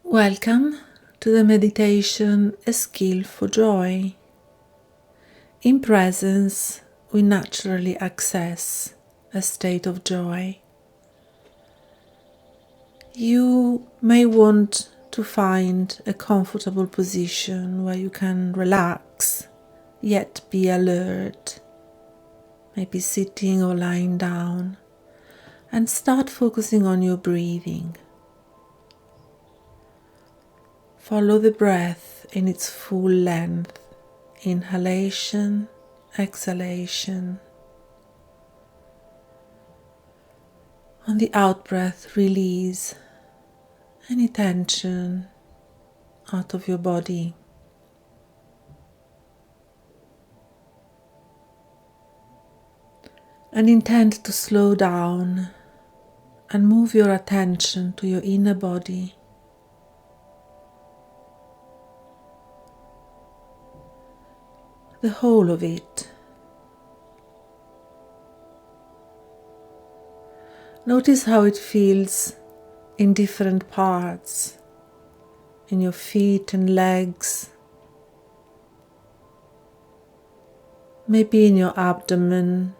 Welcome to the meditation A Skill for Joy. In presence, we naturally access a state of joy. You may want to find a comfortable position where you can relax, yet be alert, maybe sitting or lying down, and start focusing on your breathing. Follow the breath in its full length, inhalation, exhalation. On the out-breath, release any tension out of your body. And intend to slow down and move your attention to your inner body. The whole of it. Notice how it feels in different parts, in your feet and legs, maybe in your abdomen,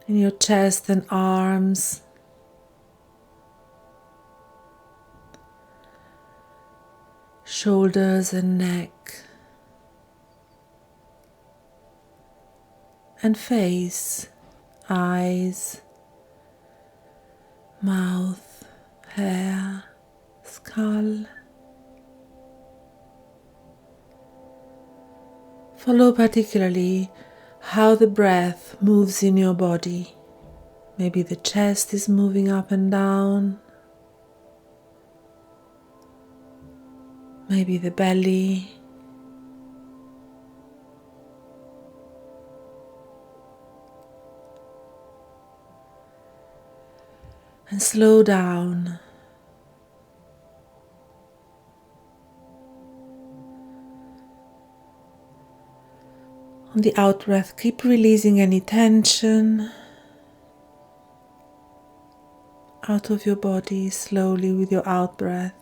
in your chest and arms, shoulders and neck, and face, eyes, mouth, hair, skull. Follow particularly how the breath moves in your body. Maybe the chest is moving up and down. Maybe the belly. And slow down. On the out breath, keep releasing any tension out of your body slowly with your out breath.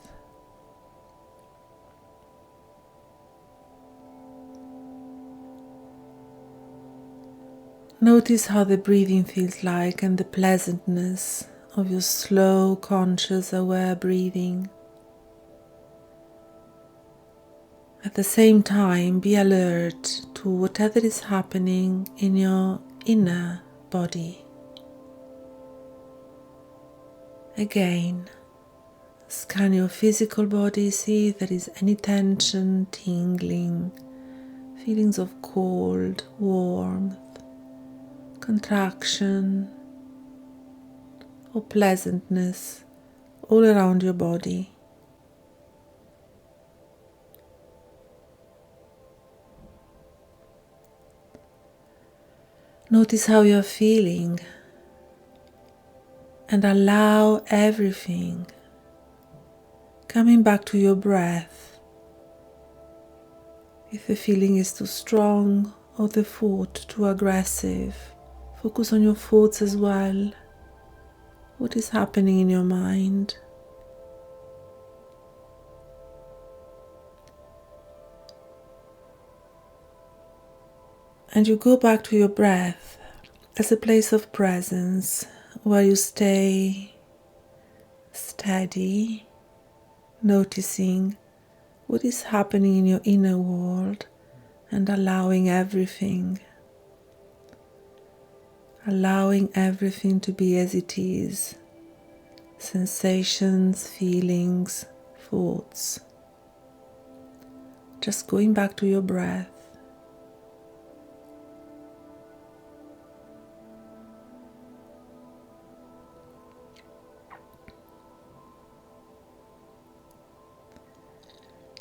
Notice how the breathing feels like and the pleasantness of your slow, conscious, aware breathing. At the same time, be alert to whatever is happening in your inner body. Again, scan your physical body, see if there is any tension, tingling, feelings of cold, warmth, contraction, or pleasantness all around your body. Notice how you're feeling and allow everything coming back to your breath. If the feeling is too strong or the thought too aggressive, focus on your thoughts as well. What is happening in your mind? And you go back to your breath as a place of presence where you stay steady, noticing what is happening in your inner world and allowing everything to be as it is. Sensations, feelings, thoughts. Just going back to your breath.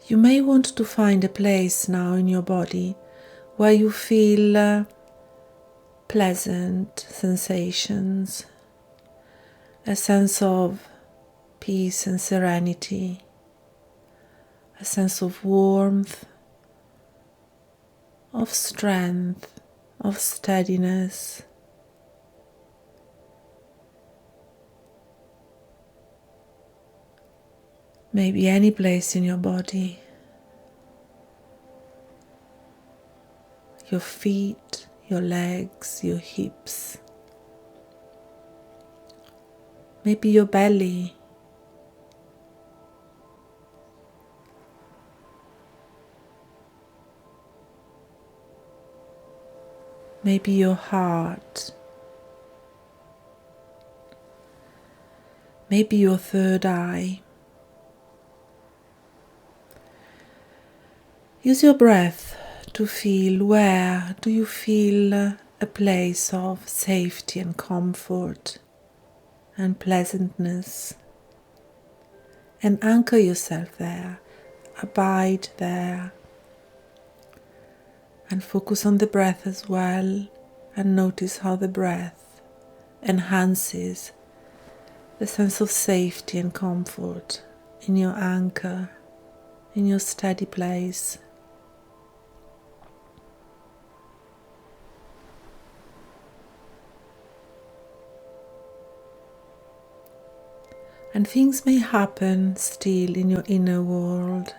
You may want to find a place now in your body where you feel pleasant sensations, a sense of peace and serenity, a sense of warmth, of strength, of steadiness. maybe any place in your body, your feet, your legs, your hips, maybe your belly, maybe your heart, maybe your third eye. Use your breath to feel where do you feel a place of safety and comfort and pleasantness, and anchor yourself there, abide there, and focus on the breath as well, and notice how the breath enhances the sense of safety and comfort in your anchor, in your steady place. And things may happen still in your inner world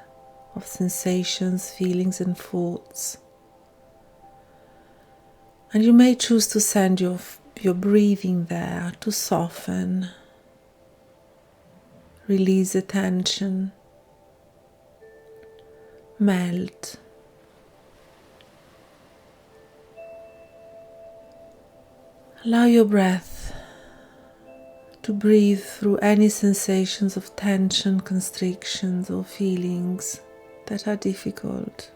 of sensations, feelings and thoughts. And you may choose to send your breathing there to soften, release the tension, melt. Allow your breath to breathe through any sensations of tension, constrictions or feelings that are difficult.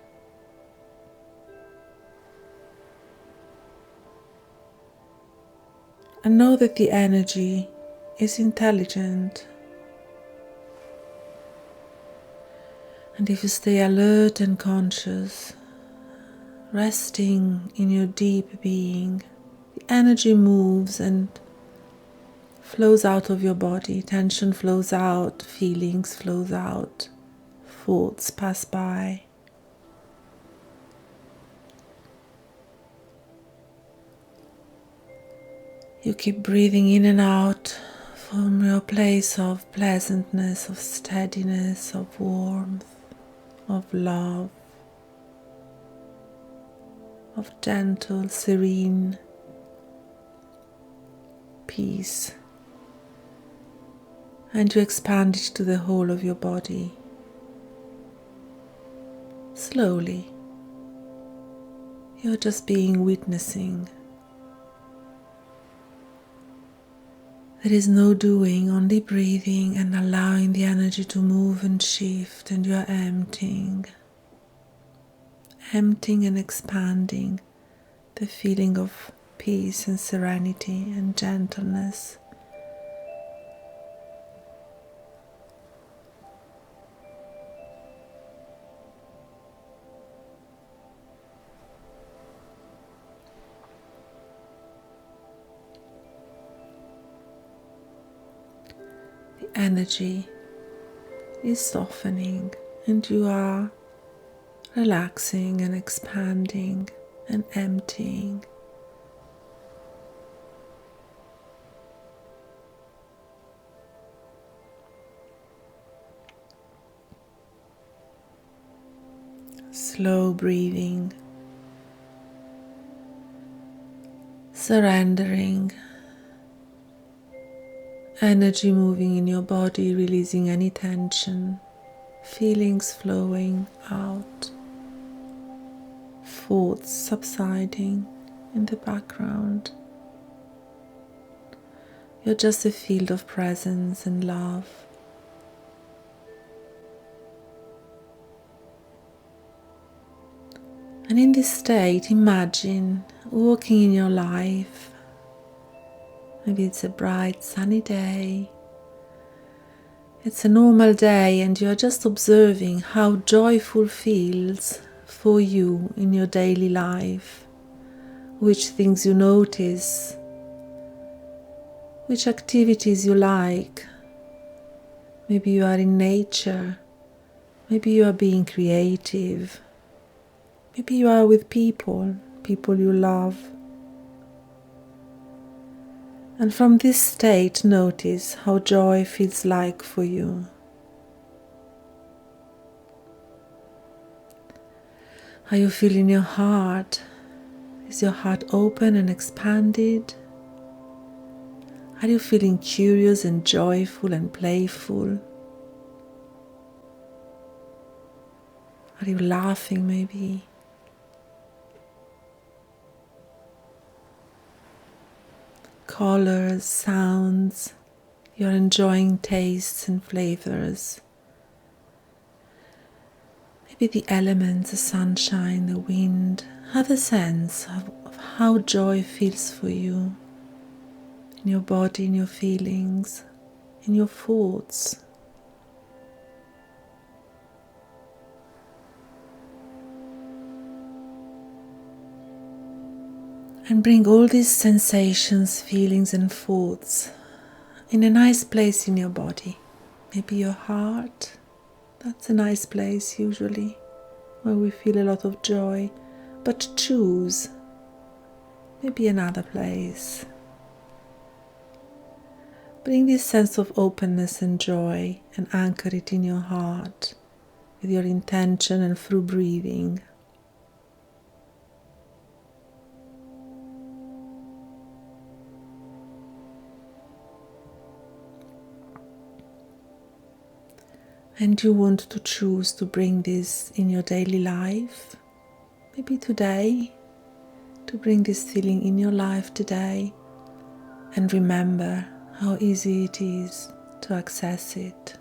And know that the energy is intelligent. And if you stay alert and conscious, resting in your deep being, the energy moves and flows out of your body. Tension flows out, feelings flows out, thoughts pass by. You keep breathing in and out from your place of pleasantness, of steadiness, of warmth, of love, of gentle, serene peace. And you expand it to the whole of your body. Slowly. You're just witnessing. There is no doing, only breathing and allowing the energy to move and shift, and you are emptying and expanding the feeling of peace and serenity and gentleness. The energy is softening and you are relaxing and expanding and emptying. Slow breathing, surrendering, energy moving in your body, releasing any tension, feelings flowing out, thoughts subsiding in the background. You're just a field of presence and love. And in this state, imagine walking in your life. Maybe it's a bright sunny day. It's a normal day and you're just observing how joyful feels for you in your daily life. Which things you notice, which activities you like. Maybe you are in nature, maybe you are being creative. Maybe you are with people you love. And from this state, notice how joy feels like for you. How you feel in your heart? Is your heart open and expanded? Are you feeling curious and joyful and playful? Are you laughing maybe? Colors, sounds, you're enjoying tastes and flavors. Maybe the elements, the sunshine, the wind. Have a sense of how joy feels for you in your body, in your feelings, in your thoughts. And bring all these sensations, feelings and thoughts in a nice place in your body. Maybe your heart. That's a nice place usually, where we feel a lot of joy. But choose maybe another place. Bring this sense of openness and joy and anchor it in your heart with your intention and through breathing. And you want to choose to bring this in your daily life, maybe today, to bring this feeling in your life today, and remember how easy it is to access it.